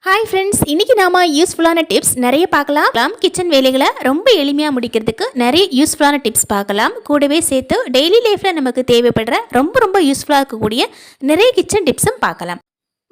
Hi friends, இன்றைக்கி நாம் யூஸ்ஃபுல்லான டிப்ஸ் நிறைய பார்க்கலாம். கிச்சன் வேலைகளை ரொம்ப எளிமையாக முடிக்கிறதுக்கு நிறைய யூஸ்ஃபுல்லான டிப்ஸ் பார்க்கலாம். கூடவே சேர்த்து டெய்லி லைஃப்பில் நமக்கு தேவைப்படுற ரொம்ப யூஸ்ஃபுல்லாக இருக்கக்கூடிய நிறைய கிச்சன் டிப்ஸும் பார்க்கலாம்.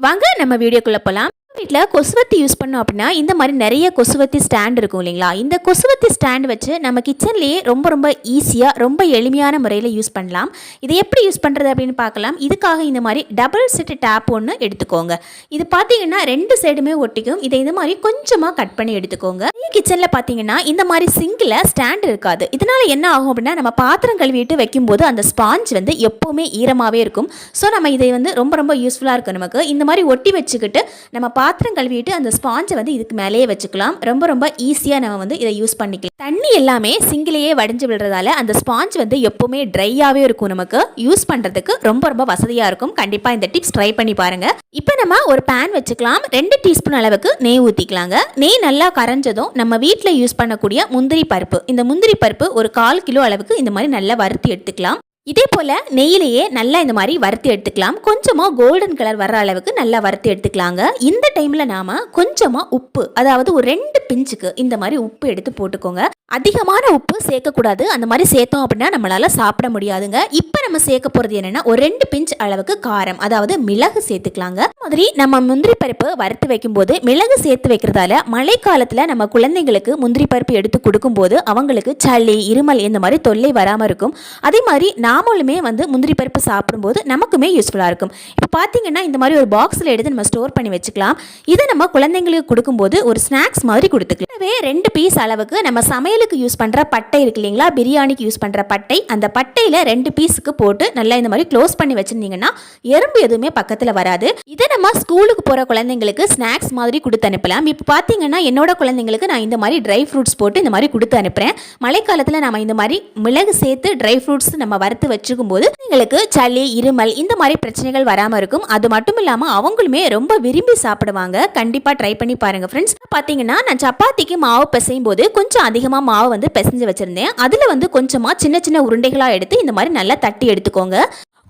வாங்க நம்ம வீடியோக்குள்ளே போகலாம். வீட்டில் கொசுவத்தி யூஸ் பண்ணோம் அப்படின்னா இந்த மாதிரி நிறைய கொசுவத்தி ஸ்டாண்ட் இருக்கும் இல்லைங்களா? இந்த கொசுவத்தி ஸ்டாண்ட் வச்சு நம்ம கிச்சன்லேயே ரொம்ப ஈஸியாக ரொம்ப எளிமையான முறையில் யூஸ் பண்ணலாம். இதை எப்படி யூஸ் பண்ணுறது அப்படின்னு பார்க்கலாம். இதுக்காக இந்த மாதிரி டபுள் செட் டேப் ஒன்று எடுத்துக்கோங்க. இது பார்த்தீங்கன்னா ரெண்டு சைடுமே ஒட்டிக்கும். இதை இந்த மாதிரி கொஞ்சமாக கட் பண்ணி எடுத்துக்கோங்க. கிச்சனில் பார்த்தீங்கன்னா இந்த மாதிரி சிங்கில் ஸ்டாண்ட் இருக்காது. இதனால் என்ன ஆகும் அப்படின்னா நம்ம பாத்திரம் கழுவிட்டு வைக்கும்போது அந்த ஸ்பாஞ்ச் வந்து எப்போவுமே ஈரமாகவே இருக்கும். ஸோ நம்ம இதை வந்து ரொம்ப யூஸ்ஃபுல்லாக இருக்கும். நமக்கு இந்த மாதிரி ஒட்டி வச்சுக்கிட்டு நம்ம பாத்திரம் கழுவிட்டு அந்த ஸ்பாஞ்சை வந்து இதுக்கு மேலேயே வச்சுக்கலாம். ரொம்ப ஈஸியாக நம்ம வந்து இதை யூஸ் பண்ணிக்கலாம். தண்ணி எல்லாமே சிங்கிலேயே வடிஞ்சு விடுறதால அந்த ஸ்பாஞ்ச் வந்து எப்போவுமே ட்ரையாகவே இருக்கும். நமக்கு யூஸ் பண்ணுறதுக்கு ரொம்ப வசதியாக இருக்கும். கண்டிப்பாக இந்த டிப்ஸ் ட்ரை பண்ணி பாருங்கள். இப்போ நம்ம ஒரு பேன் வச்சுக்கலாம். 2 டீஸ்பூன் அளவுக்கு நெய் ஊற்றிக்கலாங்க. நெய் நல்லா கரைஞ்சதும் நம்ம வீட்டில் யூஸ் பண்ணக்கூடிய முந்திரி பருப்பு, இந்த முந்திரி பருப்பு ஒரு 1/4 கிலோ அளவுக்கு இந்த மாதிரி நல்லா வறுத்து எடுத்துக்கலாம். இதே போல் நெய்யிலேயே நல்லா இந்த மாதிரி வறுத்து எடுத்துக்கலாம். கொஞ்சமாக கோல்டன் கலர் வர்ற அளவுக்கு நல்லா வறுத்து எடுத்துக்கலாங்க. இந்த டைமில் நாம் கொஞ்சமாக உப்பு, அதாவது ஒரு 2 பிஞ்சுக்கு இந்த மாதிரி உப்பு எடுத்து போட்டுக்கோங்க. அதிகமான உப்பு சேர்க்கக்கூடாது. அந்த மாதிரி சேர்த்தோம் அப்படின்னா நம்மளால் சாப்பிட முடியாதுங்க. இப்போ நம்ம சேர்க்க போகிறது என்னென்னா ஒரு 2 பிஞ்ச் அளவுக்கு காரம், அதாவது மிளகு சேர்த்துக்கலாங்க. மாதிரி நம்ம முந்திரி பருப்பு வறுத்து வைக்கும்போது மிளகு சேர்த்து வைக்கிறதால மழை காலத்தில் நம்ம குழந்தைங்களுக்கு முந்திரி பருப்பு எடுத்து கொடுக்கும்போது அவங்களுக்கு சளி, இருமல் இந்த மாதிரி தொல்லை வராமல் இருக்கும். அதே மாதிரி நாமளுமே வந்து முந்திரி பருப்பு சாப்பிடும்போது நமக்குமே யூஸ்ஃபுல்லாக இருக்கும். இப்போ பார்த்தீங்கன்னா இந்த மாதிரி ஒரு பாக்ஸில் எடுத்து நம்ம ஸ்டோர் பண்ணி வச்சுக்கலாம். இதை நம்ம குழந்தைங்களுக்கு கொடுக்கும்போது ஒரு ஸ்நாக்ஸ் மாதிரி கொடுத்துக்கலாம். 2 பீஸ் அளவுக்கு நம்ம சமையலுக்கு யூஸ் பண்ணுற பட்டை இருக்கு இல்லைங்களா? பிரியாணிக்கு யூஸ் பண்ணுற பட்டை, அந்த பட்டையில் 2 பீஸுக்கு போட்டு நல்லா இந்த மாதிரி க்ளோஸ் பண்ணி வச்சுருந்தீங்கன்னா எறும்பு எதுவுமே பக்கத்தில் வராது. இதை நம்ம ஸ்கூலுக்கு போகிற குழந்தைங்களுக்கு ஸ்நாக்ஸ் மாதிரி கொடுத்து அனுப்பலாம். இப்போ பார்த்தீங்கன்னா என்னோட குழந்தைங்களுக்கு நான் இந்த மாதிரி ட்ரை ஃப்ரூட்ஸ் போட்டு இந்த மாதிரி கொடுத்து அனுப்புகிறேன். மழைக்காலத்தில் நம்ம இந்த மாதிரி மிளகு சேர்த்து ட்ரை ஃப்ரூட்ஸ் நம்ம வறுத்து வச்சுக்கும் போது எங்களுக்கு சளி, இருமல் இந்த மாதிரி பிரச்சனைகள் வராமல் இருக்கும். அது மட்டும் இல்லாமல் அவங்களுமே ரொம்ப விரும்பி சாப்பிடுவாங்க. கண்டிப்பாக ட்ரை பண்ணி பாருங்கள் ஃப்ரெண்ட்ஸ். பார்த்தீங்கன்னா நான் சப்பாத்திக்கு மாவு பிசையும் போது கொஞ்சம் அதிகமாக மாவு வந்து பிசைஞ்சு வச்சுருந்தேன். அதில் வந்து கொஞ்சமாக சின்ன உருண்டைகளாக எடுத்து இந்த மாதிரி நல்லா தட்டி எடுத்துக்கோங்க.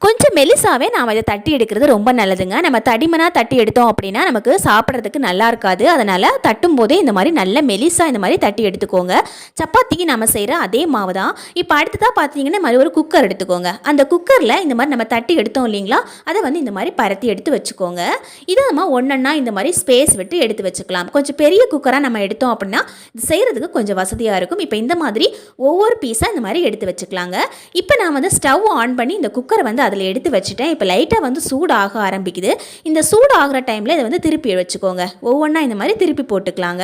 கொஞ்சம் மெலிசாவே நாம் இதை தட்டி எடுக்கிறது ரொம்ப நல்லதுங்க. நம்ம தடிமனாக தட்டி எடுத்தோம் அப்படின்னா நமக்கு சாப்பிட்றதுக்கு நல்லா இருக்காது. அதனால் தட்டும் போதே இந்த மாதிரி நல்ல மெலிசா இந்த மாதிரி தட்டி எடுத்துக்கோங்க. சப்பாத்திக்கு நம்ம செய்கிற அதே மாவு தான். இப்போ அடுத்ததாக பார்த்தீங்கன்னா மாதிரி ஒரு குக்கர் எடுத்துக்கோங்க. அந்த குக்கரில் இந்த மாதிரி நம்ம தட்டி எடுத்தோம் இல்லைங்களா, அதை வந்து இந்த மாதிரி பரத்தி எடுத்து வச்சுக்கோங்க. இதை நம்ம ஒன்றா இந்த மாதிரி ஸ்பேஸ் விட்டு எடுத்து வச்சுக்கலாம். கொஞ்சம் பெரிய குக்கராக நம்ம எடுத்தோம் அப்படின்னா இது செய்கிறதுக்கு கொஞ்சம் வசதியாக இருக்கும். இப்போ இந்த மாதிரி ஒவ்வொரு பீஸாக இந்த மாதிரி எடுத்து வச்சுக்கலாங்க. இப்போ நான் வந்து ஸ்டவ் ஆன் பண்ணி இந்த குக்கரை வந்து அதில் எடுத்து வச்சுட்டேன். இப்போ லைட்டாக வந்து சூடு ஆக ஆரம்பிக்குது. இந்த சூடு ஆகிற டைமில் இதை வந்து திருப்பி வச்சுக்கோங்க. ஒவ்வொன்றா இந்த மாதிரி திருப்பி போட்டுக்கலாங்க.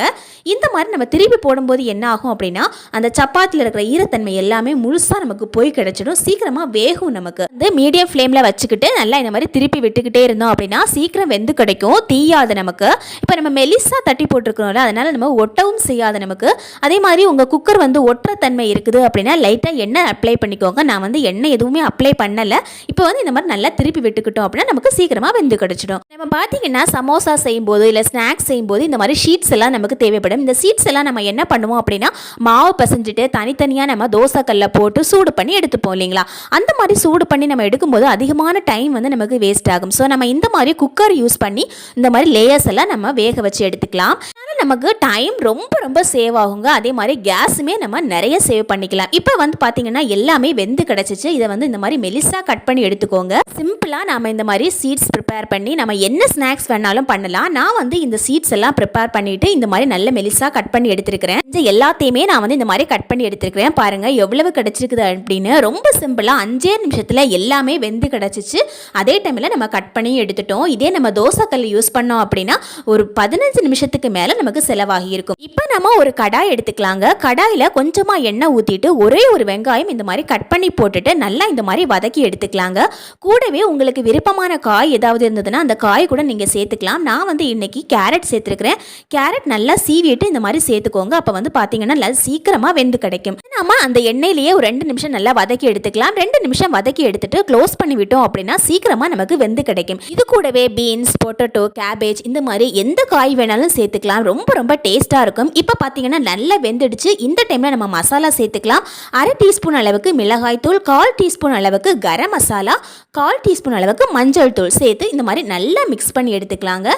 இந்த மாதிரி நம்ம திருப்பி போடும்போது என்ன ஆகும் அப்படின்னா அந்த சப்பாத்தியில் இருக்கிற ஈரத்தன்மை எல்லாமே முழுசாக நமக்கு போய் கிடைச்சிடும். சீக்கிரமாக வேகும். நமக்கு வந்து மீடியம் ஃப்ளேமில் வச்சுக்கிட்டு நல்லா இந்த மாதிரி திருப்பி விட்டுக்கிட்டே இருந்தோம் அப்படின்னா சீக்கிரம் வெந்து கிடைக்கும், தீயாது நமக்கு. இப்போ நம்ம மெலிசா தட்டி போட்டுருக்கோம்ல, அதனால் நம்ம ஒட்டவும் செய்யாது நமக்கு. அதே மாதிரி உங்கள் குக்கர் வந்து ஒட்டுற தன்மை இருக்குது அப்படின்னா லைட்டாக எண்ணெய் அப்ளை பண்ணிக்கோங்க. நான் வந்து எண்ணெய் எதுவுமே அப்ளை பண்ணலை. இப்போ வந்து இந்த மாதிரி நல்லா திருப்பி விட்டுக்கிட்டோம் அப்படின்னா நமக்கு சீக்கிரமாக வெந்து கிடைச்சிடும். நம்ம பார்த்தீங்கன்னா சமோசா செய்யும்போது இல்லை ஸ்நாக்ஸ் செய்யும்போது இந்த மாதிரி ஷீட்ஸ் எல்லாம் நமக்கு தேவைப்படும். இந்த ஷீட்ஸ் எல்லாம் நம்ம என்ன பண்ணுவோம் அப்படின்னா மாவு பசைஞ்சிட்டு தனித்தனியாக நம்ம தோசைக்கல்ல போட்டு சூடு பண்ணி எடுத்துப்போம் இல்லைங்களா? அந்த மாதிரி சூடு பண்ணி நம்ம எடுக்கும்போது அதிகமான டைம் வந்து நமக்கு வேஸ்ட் ஆகும். ஸோ நம்ம இந்த மாதிரி குக்கர் யூஸ் பண்ணி இந்த மாதிரி லேயர்ஸ் எல்லாம் நம்ம வேக வச்சு எடுத்துக்கலாம். நமக்கு டைம் ரொம்ப சேவ் ஆகுங்க. அதே மாதிரி கேஸுமே நம்ம நிறைய சேவ் பண்ணிக்கலாம். இப்போ வந்து பார்த்தீங்கன்னா எல்லாமே வெந்து கிடச்சிச்சு. இதை வந்து இந்த மாதிரி மெலிசா கட் பண்ணி எடுத்துக்கோங்க. சிம்பிளாக நம்ம இந்த மாதிரி சீட்ஸ் ப்ரிப்பேர் பண்ணி நம்ம என்ன ஸ்நாக்ஸ் வேணாலும் பண்ணலாம். நான் வந்து இந்த சீட்ஸ் எல்லாம் ப்ரிப்பேர் பண்ணிட்டு இந்த மாதிரி நல்ல மெலிசா கட் பண்ணி எடுத்துருக்கிறேன். எல்லாத்தையுமே நான் வந்து இந்த மாதிரி கட் பண்ணி எடுத்துருக்கிறேன். பாருங்க எவ்வளவு கிடைச்சிருக்குது அப்படின்னு. ரொம்ப சிம்பிளாக 5 நிமிஷத்தில் எல்லாமே வெந்து கிடச்சிச்சு. அதே டைமில் நம்ம கட் பண்ணி எடுத்துட்டோம். இதே நம்ம தோசைக்கல் யூஸ் பண்ணோம் அப்படின்னா ஒரு 15 நிமிஷத்துக்கு மேலே நமக்கு செலவாகி இருக்கும். இப்போ நம்ம ஒரு கடாய் எடுத்துக்கலாங்க. கடாயில் கொஞ்சமாக எண்ணெய் ஊற்றிட்டு ஒரே ஒரு வெங்காயம் இந்த மாதிரி கட் பண்ணி போட்டுட்டு நல்லா இந்த மாதிரி வதக்கி எடுத்துக்கலாங்க. கூடவே உங்களுக்கு விருப்பமான காய் ஏதாவது இருந்ததுன்னா அந்த காய் கூட நீங்கள் சேர்த்துக்கலாம். நான் வந்து இன்னைக்கு கேரட் சேர்த்துருக்கிறேன். கேரட் நல்லா சீவிட்டு இந்த மாதிரி சேர்த்துக்கோங்க. அப்போ வந்து பார்த்தீங்கன்னா நல்லா சீக்கிரமாக வெந்து கிடைக்கும். நம்ம அந்த எண்ணெயிலேயே ஒரு 2 நிமிஷம் நல்லா வதக்கி எடுத்துக்கலாம். 2 நிமிஷம் வதக்கி எடுத்துட்டு க்ளோஸ் பண்ணி விட்டோம் அப்படின்னா சீக்கிரமாக நமக்கு வெந்து கிடைக்கும். இது கூடவே பீன்ஸ், பொட்டேட்டோ, கேபேஜ் இந்த மாதிரி எந்த காய் வேணாலும் சேர்த்துக்கலாம். ரொம்ப டேஸ்ட்டாக இருக்கும். இப்போ பார்த்தீங்கன்னா நல்லா வெந்துடுச்சு. இந்த டைமில் நம்ம மசாலா சேர்த்துக்கலாம். 1/2 டீஸ்பூன் அளவுக்கு மிளகாய் தூள், 1/4 டீஸ்பூன் அளவுக்கு கரம் மசாலா, 1/4 டீஸ்பூன் அளவுக்கு மஞ்சள் தூள் சேர்த்து இந்த மாதிரி நல்லா மிக்ஸ் பண்ணி எடுத்துக்கலாங்க.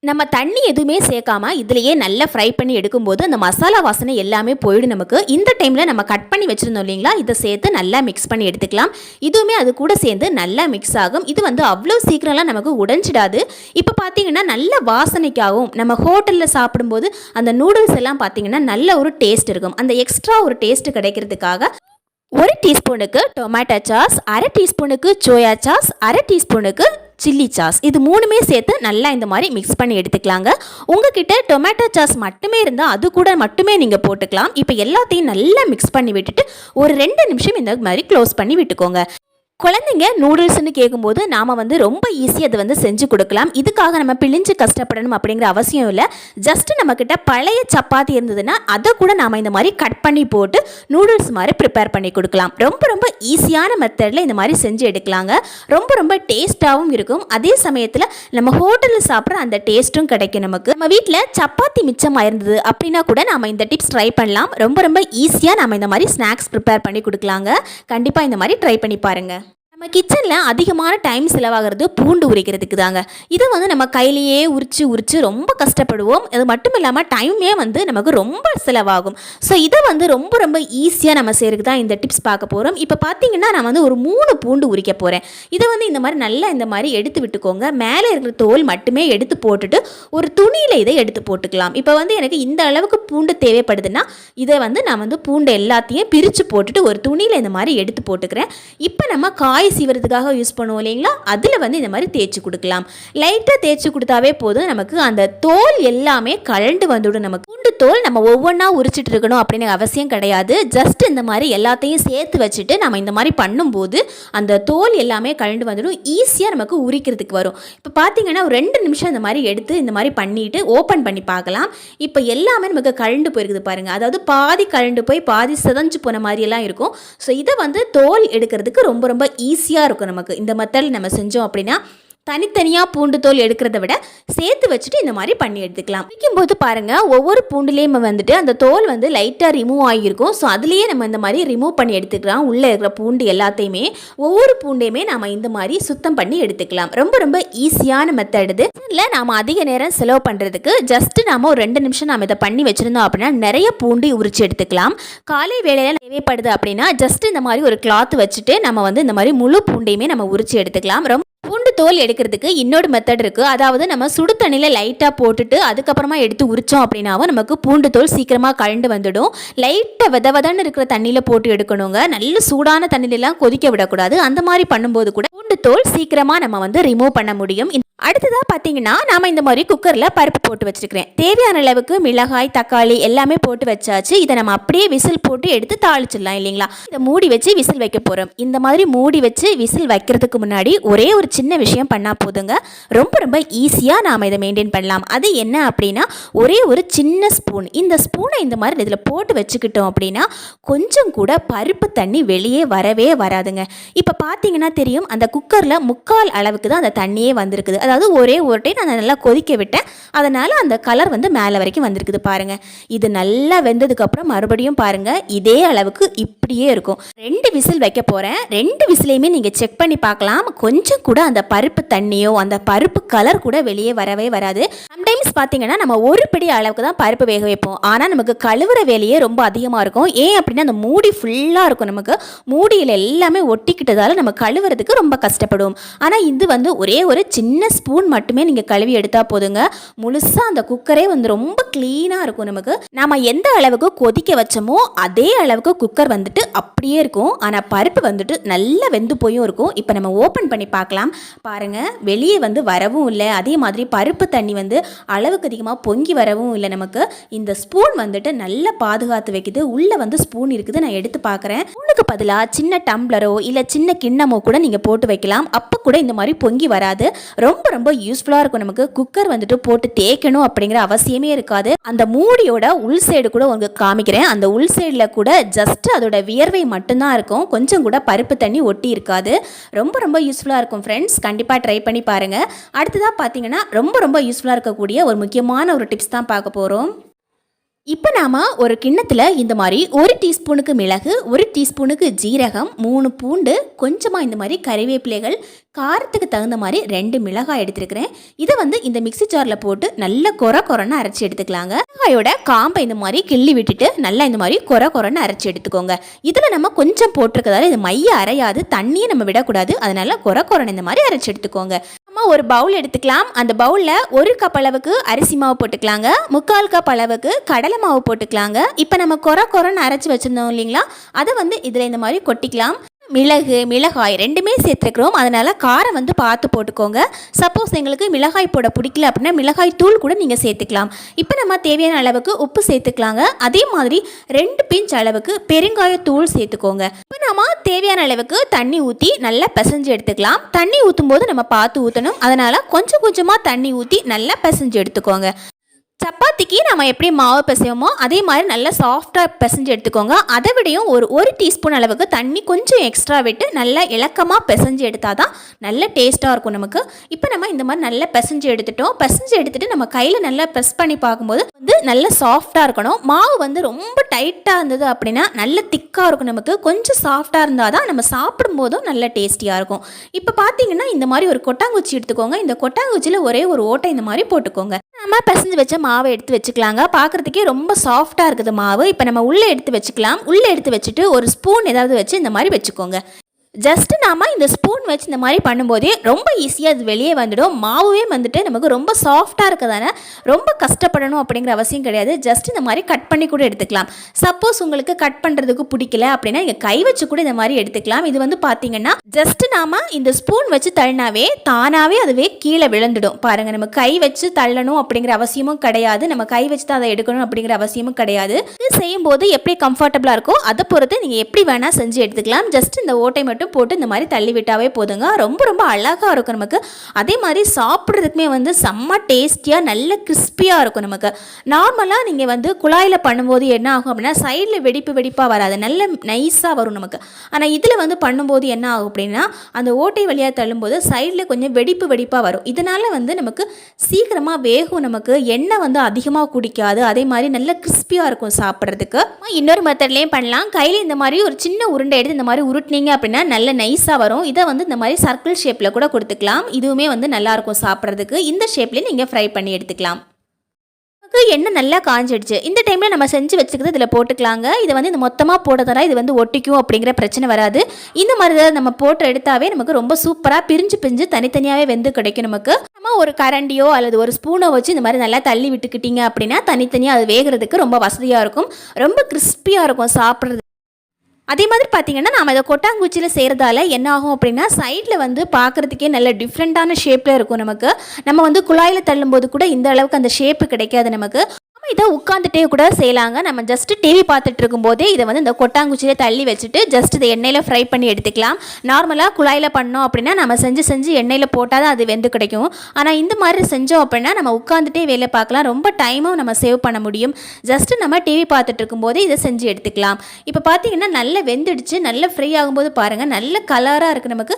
நம்ம தண்ணி எதுவுமே சேர்க்காம இதுலேயே நல்லா ஃப்ரை பண்ணி எடுக்கும்போது அந்த மசாலா வாசனை எல்லாமே போயிடும் நமக்கு. இந்த டைமில் நம்ம கட் பண்ணி வச்சுருந்தோம் இல்லைங்களா, இதை சேர்த்து நல்லா மிக்ஸ் பண்ணி எடுத்துக்கலாம். இதுவுமே அது கூட சேர்ந்து நல்லா மிக்ஸ் ஆகும். இது வந்து அவ்வளோ சீக்கிரம்லாம் நமக்கு உடைஞ்சிடாது. இப்போ பார்த்தீங்கன்னா நல்ல வாசனைக்காகவும் நம்ம ஹோட்டலில் சாப்பிடும்போது அந்த நூடுல்ஸ் எல்லாம் பார்த்தீங்கன்னா நல்ல ஒரு டேஸ்ட் இருக்கும். அந்த எக்ஸ்ட்ரா ஒரு டேஸ்ட் கிடைக்கிறதுக்காக 1 டீஸ்பூனுக்கு டொமேட்டோ சாஸ், 1/2 டீஸ்பூனுக்கு சோயா சாஸ், 1/2 டீஸ்பூனுக்கு சில்லி சாஸ், இது மூணுமே சேர்த்து நல்லா இந்த மாதிரி மிக்ஸ் பண்ணி எடுத்துக்கலாங்க. உங்ககிட்ட டொமேட்டோ சாஸ் மட்டுமே இருந்தால் அது கூட மட்டுமே நீங்கள் போட்டுக்கலாம். இப்போ எல்லாத்தையும் நல்லா மிக்ஸ் பண்ணி விட்டுட்டு ஒரு 2 நிமிஷம் இந்த மாதிரி க்ளோஸ் பண்ணி விட்டுக்கோங்க. குழந்தைங்க நூடுல்ஸ்னு கேட்கும்போது நாம் வந்து ரொம்ப ஈஸியாக அதை வந்து செஞ்சு கொடுக்கலாம். இதுக்காக நம்ம பிழிஞ்சு கஷ்டப்படணும் அப்படிங்கிற அவசியம் இல்லை. ஜஸ்ட்டு நம்மக்கிட்ட பழைய சப்பாத்தி இருந்ததுன்னா அதை கூட நாம் இந்த மாதிரி கட் பண்ணி போட்டு நூடுல்ஸ் மாதிரி ப்ரிப்பேர் பண்ணி கொடுக்கலாம். ரொம்ப ரொம்ப ஈஸியான மெத்தடில் இந்த மாதிரி செஞ்சு எடுக்கலாங்க. ரொம்ப ரொம்ப டேஸ்ட்டாகவும் இருக்கும். அதே சமயத்தில் நம்ம ஹோட்டலில் சாப்பிட்ற அந்த டேஸ்ட்டும் கிடைக்கும் நமக்கு. நம்ம வீட்டில் சப்பாத்தி மிச்சமாக இருந்தது அப்படின்னா கூட நாம் இந்த டிப்ஸ் ட்ரை பண்ணலாம். ரொம்ப ரொம்ப ஈஸியாக நம்ம இந்த மாதிரி ஸ்நாக்ஸ் ப்ரிப்பேர் பண்ணி கொடுக்கலாங்க. கண்டிப்பாக இந்த மாதிரி ட்ரை பண்ணி பாருங்கள். நம்ம கிச்சனில் அதிகமான டைம் செலவாகிறது பூண்டு உரிக்கிறதுக்கு தாங்க. இதை வந்து நம்ம கையிலேயே உரித்து ரொம்ப கஷ்டப்படுவோம். அது மட்டும் இல்லாமல் டைமே வந்து நமக்கு ரொம்ப செலவாகும். ஸோ இதை வந்து ரொம்ப ரொம்ப ஈஸியாக நம்ம செய்கிறதுக்கு தான் இந்த டிப்ஸ் பார்க்க போகிறோம். இப்போ பார்த்தீங்கன்னா நான் வந்து ஒரு 3 பூண்டு உரிக்க போகிறேன். இதை வந்து இந்த மாதிரி நல்லா இந்த மாதிரி எடுத்து விட்டுக்கோங்க. மேலே இருக்கிற தோல் மட்டுமே எடுத்து போட்டுட்டு ஒரு துணியில் இதை எடுத்து போட்டுக்கலாம். இப்போ வந்து எனக்கு இந்த அளவுக்கு பூண்டு தேவைப்படுதுன்னா இதை வந்து நான் வந்து பூண்டு எல்லாத்தையும் பிரித்து போட்டுட்டு ஒரு துணியில் இந்த மாதிரி எடுத்து போட்டுக்கிறேன். இப்போ நம்ம காய் சீவறதுக்காக யூஸ் பண்ணுவோம் இல்லைங்களா, அதில் வந்து இந்த மாதிரி தேய்ச்சி கொடுக்கலாம். லைட்டாக தேய்ச்சி கொடுத்தாவே போதும். நமக்கு அந்த தோல் எல்லாமே கலண்டு வந்துவிடும். நமக்கு பூண்டு தோல் நம்ம ஒவ்வொன்றா உரிச்சிட்டு இருக்கணும் அப்படின்னு அவசியம் கிடையாது. ஜஸ்ட் இந்த மாதிரி எல்லாத்தையும் சேர்த்து வச்சுட்டு நம்ம இந்த மாதிரி பண்ணும்போது அந்த தோல் எல்லாமே கலண்டு வந்துடும். ஈஸியாக நமக்கு உரிக்கிறதுக்கு வரும். இப்போ பார்த்தீங்கன்னா ஒரு 2 நிமிஷம் இந்த மாதிரி எடுத்து இந்த மாதிரி பண்ணிவிட்டு ஓப்பன் பண்ணி பார்க்கலாம். இப்போ எல்லாமே நமக்கு கலண்டு போயிருக்குது பாருங்கள். அதாவது பாதி கலண்டு போய் பாதி சிதஞ்சு போன மாதிரியெல்லாம் இருக்கும். ஸோ இதை வந்து தோல் எடுக்கிறதுக்கு ரொம்ப ரொம்ப ஈஸியாக இருக்கும். நமக்கு இந்த மெத்தடில் நம்ம செஞ்சோம் அப்படின்னா தனித்தனியாக பூண்டு தோல் எடுக்கிறத விட சேர்த்து வச்சுட்டு இந்த மாதிரி பண்ணி எடுத்துக்கலாம். வைக்கும்போது பாருங்கள், ஒவ்வொரு பூண்டுலேயும் வந்துட்டு அந்த தோல் வந்து லைட்டாக ரிமூவ் ஆகியிருக்கும். ஸோ அதுலேயே நம்ம இந்த மாதிரி ரிமூவ் பண்ணி எடுத்துக்கலாம். உள்ளே இருக்கிற பூண்டு எல்லாத்தையுமே ஒவ்வொரு பூண்டையுமே நாம் இந்த மாதிரி சுத்தம் பண்ணி எடுத்துக்கலாம். ரொம்ப ரொம்ப ஈஸியான மெத்தட் இது. இல்லை நாம் அதிக நேரம் செலவு பண்ணுறதுக்கு ஜஸ்ட்டு நாம் ஒரு 2 நிமிஷம் நாம் இதை பண்ணி வச்சுருந்தோம் அப்படின்னா நிறைய பூண்டு உரிச்சு எடுத்துக்கலாம். காலை வேளையில் தேவைப்படுது அப்படின்னா ஜஸ்ட் இந்த மாதிரி ஒரு கிளாத் வச்சுட்டு நம்ம வந்து இந்த மாதிரி முழு பூண்டையுமே நம்ம உரிச்சு எடுத்துக்கலாம். ரொம்ப பூண்டு தோல் எடுக்கிறதுக்கு இன்னொரு மெத்தட் இருக்குது. அதாவது நம்ம சுடு தண்ணியில் லைட்டாக போட்டுட்டு அதுக்கப்புறமா எடுத்து உரித்தோம் அப்படின்னாவும் நமக்கு பூண்டு தோல் சீக்கிரமாக கலண்டு வந்துடும். லைட்டாக விதன்னு இருக்கிற தண்ணியில் போட்டு எடுக்கணுங்க. நல்ல சூடான தண்ணியிலலாம் கொதிக்க விடக்கூடாது. அந்த மாதிரி பண்ணும்போது கூட பூண்டு தோல் சீக்கிரமாக நம்ம வந்து ரிமூவ் பண்ண முடியும். அடுத்ததாக பார்த்தீங்கன்னா நாம் இந்த மாதிரி குக்கரில் பருப்பு போட்டு வச்சுருக்கிறேன். தேவையான அளவுக்கு மிளகாய் தக்காளி எல்லாமே போட்டு வச்சாச்சு. இதை நம்ம அப்படியே விசில் போட்டு எடுத்து தாளிச்சிடலாம் இல்லைங்களா. இதை மூடி வச்சு விசில் வைக்க போகிறோம். இந்த மாதிரி மூடி வச்சு விசில் வைக்கிறதுக்கு முன்னாடி ஒரே ஒரு சின்ன விஷயம் பண்ணால் போதுங்க. ரொம்ப ரொம்ப ஈஸியாக நாம் இதை மெயின்டைன் பண்ணலாம். அது என்ன அப்படின்னா ஒரே ஒரு சின்ன ஸ்பூன். இந்த ஸ்பூனை இந்த மாதிரி இதில் போட்டு வச்சுக்கிட்டோம் அப்படின்னா கொஞ்சம் கூட பருப்பு தண்ணி வெளியே வரவே வராதுங்க. இப்போ பார்த்தீங்கன்னா தெரியும், அந்த குக்கரில் 3/4 அளவுக்கு தான் அந்த தண்ணியே வந்திருக்குது. அதாவது ஒரே ஒரு டைம் நான் நல்லா கொதிக்க விட்டேன். அதனால் அந்த கலர் வந்து மேலே வரைக்கும் வந்திருக்குது பாருங்கள். இது நல்லா வெந்ததுக்கப்புறம் மறுபடியும் பாருங்கள் இதே அளவுக்கு இப்படியே இருக்கும். 2 விசில் வைக்க போகிறேன். 2 விசிலையுமே நீங்கள் செக் பண்ணி பார்க்கலாம். கொஞ்சம் கூட அந்த பருப்பு தண்ணியோ அந்த பருப்பு கலர் கூட வெளியே வரவே வராது. சம்டைம்ஸ் பார்த்தீங்கன்னா நம்ம ஒரு பிடி அளவுக்கு தான் பருப்பு வேக வைப்போம். ஆனால் நமக்கு கழுவுற வேலையே ரொம்ப அதிகமாக இருக்கும். ஏன் அப்படின்னா அந்த மூடி ஃபுல்லாக இருக்கும். நமக்கு மூடியில் எல்லாமே ஒட்டிக்கிட்டதால் நம்ம கழுவுறதுக்கு ரொம்ப கஷ்டப்படுவோம். ஆனால் இது வந்து ஒரே ஒரு சின்ன ஸ்பூன் மட்டுமே நீங்கள் கழுவி எடுத்தால் போதுங்க. முழுசாக அந்த குக்கரே வந்து ரொம்ப க்ளீனாக இருக்கும். நமக்கு நாம் எந்த அளவுக்கு கொதிக்க வச்சோமோ அதே அளவுக்கு குக்கர் வந்துட்டு அப்படியே இருக்கும். ஆனால் பருப்பு வந்துட்டு நல்லா வெந்து போயும் இருக்கும். இப்போ நம்ம ஓப்பன் பண்ணி பார்க்கலாம். பாருங்கள், வெளியே வந்து வரவும் இல்லை. அதே மாதிரி பருப்பு தண்ணி வந்து அளவுக்கு அதிகமாக பொங்கி வரவும் இல்லை. நமக்கு இந்த ஸ்பூன் வந்துட்டு நல்லா பாதுகாத்து வைக்குது. உள்ளே வந்து ஸ்பூன் இருக்குது, நான் எடுத்து பார்க்குறேன். ஸ்பூனுக்கு பதிலாக சின்ன டம்ளரோ இல்லை சின்ன கிண்ணமோ கூட நீங்கள் போட்டு வைக்கலாம். அப்போ கூட இந்த மாதிரி பொங்கி வராது. ரொம்ப ரொம்ப யூஸ்ஃபுல்லாக இருக்கும். நமக்கு குக்கர் வந்துட்டு போட்டு தேய்க்கணும் அப்படிங்கிற அவசியமே இருக்காது. அந்த மூடியோட உள் சைடு கூட உங்களுக்கு காமிக்கிறேன். அந்த உள் சைடில் கூட ஜஸ்ட் அதோட வியர்வை மட்டும்தான் இருக்கும். கொஞ்சம் கூட பருப்பு தண்ணி ஒட்டி இருக்காது. ரொம்ப ரொம்ப யூஸ்ஃபுல்லாக இருக்கும் ஃப்ரெண்ட்ஸ். கண்டிப்பாக ட்ரை பண்ணி பாருங்கள். அடுத்ததாக பார்த்தீங்கன்னா ரொம்ப ரொம்ப யூஸ்ஃபுல்லாக இருக்கக்கூடிய ஒரு முக்கியமான ஒரு டிப்ஸ் தான் பார்க்க போகிறோம். இப்போ நாம ஒரு கிண்ணத்தில் இந்த மாதிரி 1 டீஸ்பூனுக்கு மிளகு, 1 டீஸ்பூனுக்கு ஜீரகம், 3 பூண்டு, கொஞ்சமாக இந்த மாதிரி கறிவேப்பிலைகள், காரத்துக்கு தகுந்த மாதிரி 2 மிளகாய் எடுத்துருக்கிறேன். இதை இந்த மிக்சி ஜாரில் போட்டு நல்ல கொரன்னு அரைச்சி எடுத்துக்கலாங்க. மிளகாயோட காம்பை இந்த மாதிரி கிள்ளி விட்டுட்டு நல்லா இந்த மாதிரி கொரன்னு அரைச்சி எடுத்துக்கோங்க. இதில் நம்ம கொஞ்சம் போட்டிருக்கதால இது மைய அரையாது, தண்ணியை நம்ம விடக்கூடாது. அதனால கொரன்னு இந்த மாதிரி அரைச்சி எடுத்துக்கோங்க. நம்ம ஒரு பவுல் எடுத்துக்கலாம். அந்த பவுலில் 1 கப் அளவுக்கு அரிசி மாவு போட்டுக்கலாங்க, 3/4 கப் அளவுக்கு கடலை மாவு போட்டுக்கலாங்க. இப்போ நம்ம கொரன்னு அரைச்சி வச்சுருந்தோம் இல்லைங்களா, அதை இதில் இந்த மாதிரி கொட்டிக்கலாம். மிளகு, மிளகாய் ரெண்டுமே சேர்த்துருக்குறோம், அதனால் காரம் பார்த்து போட்டுக்கோங்க. சப்போஸ் எங்களுக்கு மிளகாய் போட பிடிக்கல அப்படின்னா மிளகாய் தூள் கூட நீங்கள் சேர்த்துக்கலாம். இப்போ நம்ம தேவையான அளவுக்கு உப்பு சேர்த்துக்கலாங்க. அதே மாதிரி 2 பிஞ்ச் அளவுக்கு பெருங்காயத்தூள் சேர்த்துக்கோங்க. இப்போ நம்ம தேவையான அளவுக்கு தண்ணி ஊற்றி நல்லா பிசைஞ்சு எடுத்துக்கலாம். தண்ணி ஊற்றும் போது நம்ம பார்த்து ஊற்றணும், அதனால் கொஞ்சம் கொஞ்சமாக தண்ணி ஊற்றி நல்லா பிசைஞ்சு எடுத்துக்கோங்க. சப்பாத்திக்கு நம்ம எப்படி மாவு பிசைவோமோ அதே மாதிரி நல்லா சாஃப்டாக பிசைஞ்சு எடுத்துக்கோங்க. அதை விடையும் ஒரு டீஸ்பூன் அளவுக்கு தண்ணி கொஞ்சம் எக்ஸ்ட்ரா விட்டு நல்லா இலக்கமாக பிசைஞ்சு எடுத்தால் தான் நல்ல டேஸ்ட்டாக இருக்கும் நமக்கு. இப்போ நம்ம இந்த மாதிரி நல்லா பிசைஞ்சு எடுத்துட்டோம். பிசைஞ்சு எடுத்துகிட்டு நம்ம கையில் நல்லா ப்ரெஸ் பண்ணி பார்க்கும்போது நல்லா சாஃப்டாக இருக்கணும். மாவு ரொம்ப டைட்டாக இருந்தது அப்படின்னா நல்ல திக்காக இருக்கும். நமக்கு கொஞ்சம் சாஃப்டாக இருந்தால் தான் நம்ம சாப்பிடும் போதும் நல்ல டேஸ்டியாக இருக்கும். இப்போ பார்த்தீங்கன்னா இந்த மாதிரி ஒரு கொட்டாங்குச்சி எடுத்துக்கோங்க. இந்த கொட்டாங்குச்சியில் ஒரே ஒரு ஓட்டை இந்த மாதிரி போட்டுக்கோங்க. நம்ம பிசைஞ்சு வச்ச மாவை எடுத்து வச்சுக்கலாங்க. பார்க்குறதுக்கே ரொம்ப சாஃப்டாக இருக்குது மாவு. இப்போ நம்ம உள்ளே எடுத்து வச்சுக்கலாம். உள்ளே எடுத்து வச்சுட்டு ஒரு ஸ்பூன் ஏதாவது வச்சு இந்த மாதிரி வச்சுக்கோங்க. ஜஸ்ட்டு நாம் இந்த ஸ்பூன் வச்சு இந்த மாதிரி பண்ணும்போதே ரொம்ப ஈஸியாக அது வெளியே வந்துடும். மாவே நமக்கு ரொம்ப சாஃப்டாக இருக்கிறதான ரொம்ப கஷ்டப்படணும் அப்படிங்கிற அவசியம் கிடையாது. ஜஸ்ட் இந்த மாதிரி கட் பண்ணி கூட எடுத்துக்கலாம். சப்போஸ் உங்களுக்கு கட் பண்ணுறதுக்கு பிடிக்கல அப்படின்னா நீங்கள் கை வச்சு கூட இந்த மாதிரி எடுத்துக்கலாம். இது பார்த்தீங்கன்னா ஜஸ்ட்டு நாம் இந்த ஸ்பூன் வச்சு தள்ளினாவே தானாகவே அதுவே கீழே விழுந்துடும். பாருங்கள், நம்ம கை வச்சு தள்ளணும் அப்படிங்கிற அவசியமும் கிடையாது, நம்ம கை வச்சு தான் அதை எடுக்கணும் அப்படிங்கிற அவசியமும் கிடையாது. இது செய்யும்போது எப்படி கம்ஃபர்டபுளாக இருக்கோ அதை பொறுத்து நீங்கள் எப்படி வேணால் செஞ்சு எடுத்துக்கலாம். ஜஸ்ட் இந்த ஓட்டை மட்டும் போட்டு இந்த மாதிரி தள்ளி விட்டாவே போதுங்க. ரொம்ப அழகாக இருக்கும் நமக்கு. அதே மாதிரி சாப்பிட்றதுக்குமே செம்ம டேஸ்டியாக நல்ல கிறிஸ்பியாக இருக்கும் நமக்கு. நார்மலாக நீங்கள் குழாயில் பண்ணும்போது என்ன ஆகும் அப்படின்னா சைடில் வெடிப்பாக வராது, நல்ல நைஸாக வரும் நமக்கு. ஆனால் இதில் பண்ணும்போது என்ன ஆகும் அப்படின்னா அந்த ஓட்டை வழியாக தள்ளும்போது சைடில் கொஞ்சம் வெடிப்பாக வரும். இதனால் நமக்கு சீக்கிரமாக வேகும். நமக்கு எண்ணெய் அதிகமாக குடிக்காது. அதே மாதிரி நல்ல கிறிஸ்பியாக இருக்கும் சாப்பிட்றதுக்கு. இன்னொரு மெத்தட்லேயும் பண்ணலாம். கையில் இந்த மாதிரி ஒரு சின்ன உருண்டை எடுத்து இந்த மாதிரி உருட்டினீங்க அப்படின்னா நல்ல நைஸாக வரும். இதை இந்த மாதிரி சர்க்கிள் ஷேப்பில் கூட கொடுத்துக்கலாம். இதுவுமே நல்லாயிருக்கும் சாப்பிட்றதுக்கு. இந்த ஷேப்லேயே நீங்கள் ஃப்ரை பண்ணி எடுத்துக்கலாம். எண்ணெய் நல்லா காஞ்சிடுச்சு. இந்த டைமில் நம்ம செஞ்சு வச்சுக்கிறது இதில் போட்டுக்கலாங்க. இதை இந்த மொத்தமாக போட்டதால இது ஒட்டிக்கும் அப்படிங்கிற பிரச்சனை வராது. இந்த மாதிரி நம்ம போட்டு எடுத்தாவே நமக்கு ரொம்ப சூப்பராக பிரிஞ்சு தனித்தனியாகவே வெந்து கிடைக்கும். நமக்கு நம்ம ஒரு கரண்டியோ அல்லது ஒரு ஸ்பூனோ வச்சு இந்த மாதிரி நல்லா தள்ளி விட்டுக்கிட்டீங்க அப்படின்னா தனித்தனியாக அது வேகிறதுக்கு ரொம்ப வசதியாக இருக்கும். ரொம்ப கிறிஸ்பியாக இருக்கும் சாப்பிட்றது. அதே மாதிரி பார்த்தீங்கன்னா நாம் இதை கொட்டாங்குச்சியில் செய்கிறதால என்ன ஆகும் அப்படின்னா சைடில் பார்க்குறதுக்கே நல்ல டிஃப்ரெண்ட்டான ஷேப்பில் இருக்கும். நமக்கு நம்ம குழாயில் தள்ளும்போது கூட இந்த அளவுக்கு அந்த ஷேப்பு கிடைக்காது நமக்கு. நம்ம இதை உட்காந்துட்டே கூட செய்யலாங்க. நம்ம ஜஸ்ட்டு டிவி பார்த்துட்டு இருக்கும்போதே இதை இந்த கொட்டாங்குச்சியில் தள்ளி வச்சுட்டு ஜஸ்ட் இதை எண்ணெயில் ஃப்ரை பண்ணி எடுத்துக்கலாம். நார்மலாக குழாயில் பண்ணோம் அப்படின்னா நம்ம செஞ்சு எண்ணெயில் போட்டால் தான் அது வெந்து கிடைக்கும். ஆனால் இந்த மாதிரி செஞ்சோம் அப்படின்னா நம்ம உட்காந்துட்டே வேலை பார்க்கலாம். ரொம்ப டைமும் நம்ம சேவ் பண்ண முடியும். ஜஸ்ட்டு நம்ம டிவி பார்த்துட்டு இருக்கும்போதே இதை செஞ்சு எடுத்துக்கலாம். இப்போ பார்த்தீங்கன்னா நல்லா வெந்துடுச்சு. நல்லா ஃப்ரை ஆகும்போது பாருங்கள் நல்ல கலராக இருக்குது நமக்கு.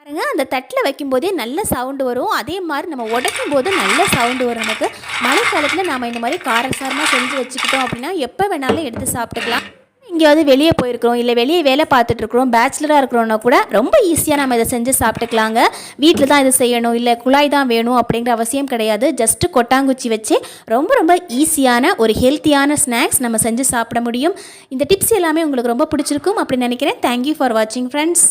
பாருங்கள், அந்த தட்டில் வைக்கும்போதே நல்ல சவுண்டு வரும். அதே மாதிரி நம்ம உடைக்கும் போது நல்ல சவுண்டு வரும் நமக்கு. மழைக்காலத்தில் நாம் இந்த மாதிரி காரசாரமாக செஞ்சு வச்சுக்கிட்டோம் அப்படின்னா எப்போ வேணாலும் எடுத்து சாப்பிட்டுக்கலாம். எங்கேயாவது வெளியே போயிருக்கிறோம் இல்லை வெளியே வேலை பார்த்துட்ருக்குறோம், பேச்சுலராக இருக்கிறோன்னா கூட ரொம்ப ஈஸியாக நம்ம இதை செஞ்சு சாப்பிட்டுக்கலாங்க. வீட்டில் தான் இது செய்யணும் இல்லை குழாய் தான் வேணும் அப்படிங்கிற அவசியம் கிடையாது. ஜஸ்ட்டு கொட்டாங்குச்சி வச்சு ரொம்ப ஈஸியான ஒரு ஹெல்த்தியான ஸ்நாக்ஸ் நம்ம செஞ்சு சாப்பிட முடியும். இந்த டிப்ஸ் எல்லாமே உங்களுக்கு ரொம்ப பிடிச்சிருக்கும் அப்படின்னு நினைக்கிறேன். தேங்க்யூ ஃபார் வாட்சிங் ஃப்ரெண்ட்ஸ்.